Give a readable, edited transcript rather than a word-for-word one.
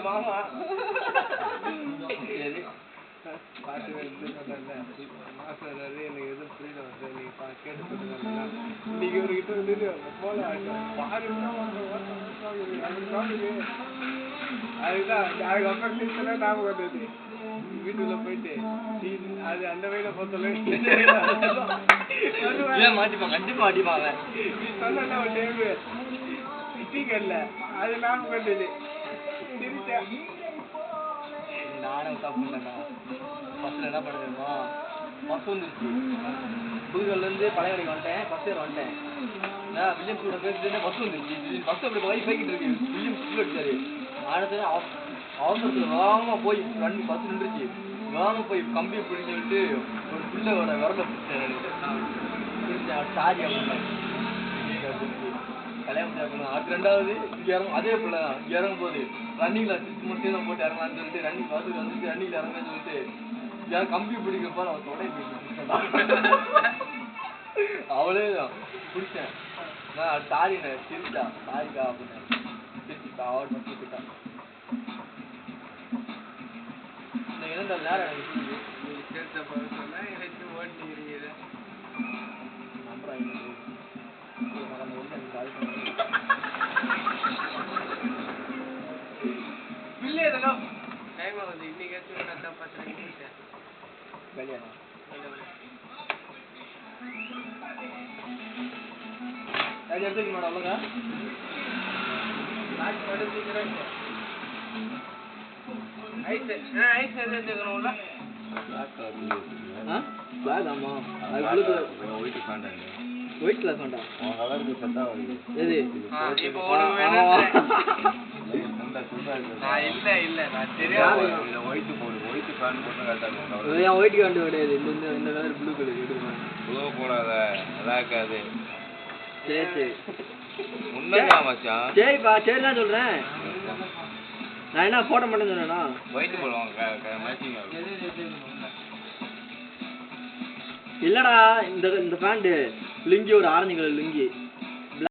மாமா சரி பாட்டு எடுத்து சொன்னேன்ல மாசம் எனக்கு எதுவும் புரியல வந்து நீ கேட்டு சொல்லுங்க இன்னைக்கு ஒரு கிட்ட வந்து போல பாருன்னா அதுதான் அதுக்கப்புறம் டீச்சரா ஞாபகம் வந்தது வீட்டுக்குள்ள போயிட்டு அது அந்த வயல பொறுத்தல மாட்டிப்பாங்க கண்டிப்பா மாட்டிப்பாங்க நீ சொன்ன ஒரு டைம் ஸ்பீக்கர்ல அது ஞாபகம் வந்தது நானும் தப்பு பண்ணேன்டா ஃபர்ஸ்ட்ல என்ன பண்ணுறேன்னா பஸ் வந்துருச்சு புதுகல்லேருந்து பழையவரைக்கு வந்துட்டேன் ஃபர்ஸ்ட் இயர் வந்துட்டேன் நான் வில்லியம் கூட பேசிட்டு பஸ் வந்துருச்சு பஸ் அப்படி போய் போய்கிட்டு இருக்கு வில்லியம் ஸ்கூல் அடிச்சாரு அடுத்தது அவசரத்தில் வேகமாக போய் வண்டி பஸ் நின்றுச்சு வேகமாக போய் கம்பியை பிடிச்சி சொல்லிட்டு ஒரு பிள்ளையோட விரலை பிடிச்சேன் சாரி அப்படின்னேன் கல்யாணம் பண்ணணும் அது ரெண்டாவது இறங்கும் அதே பிள்ளை தான் இறங்கும் போது ரன்னிங்ல மட்டும் தான் போட்டு இறங்கலாம்னு சொல்லிட்டு ரன்னிங் பார்த்து வந்துட்டு ரன்னிங்ல இறங்கன்னு சொல்லிட்டு யாரும் கம்பி பிடிக்கிறப்ப அவன் தொடை அவளே தான் பிடிச்சேன் நான் சாரிண்ணே சிரிச்சா சாரிக்கா அப்படின்னு சிரிச்சுக்கா அவள் மட்டும் கிட்டா என்னடா நேரம் எனக்கு ஓட்டிக்கிறீங்க நம்புறாங்க டைம் ஆகுது இன்னைக்கு கரெக்டா பசங்க கல்யாணம் அது எடுத்துக்க மேடம் அவ்வளோங்க ஐஸ் ஐஸ் எது எடுத்துக்கணும்ல பிளாக் ஆமா அது blue white Fanta white colour Fanta உன் கலருக்கு செட்டா வருது எது இப்போ உனக்கு வேணும் நான் இல்ல நான் தெரியாது இல்ல ஒயிட் போடு ஒயிட் ஃபேன் போட்டு கரெக்ட்டா இருக்கும் ஏன் ஒயிட் ஃபேன் கிடையாது இந்த கலர் ப்ளூ கலர் எடுமா ப்ளூ போடாத நல்லா இருக்காது சரி உண்மையா மச்சான் சரிப்பா சரி நான் சொல்றேன் நான் என்ன போட மாட்டேன்னு சொன்னேனா ஒயிட் போடுவாங்க மேட்சிங் ஆகும் இல்லடா இந்த பேண்ட் லுங்கி ஒரு ஆரஞ்சு கலர் லுங்கி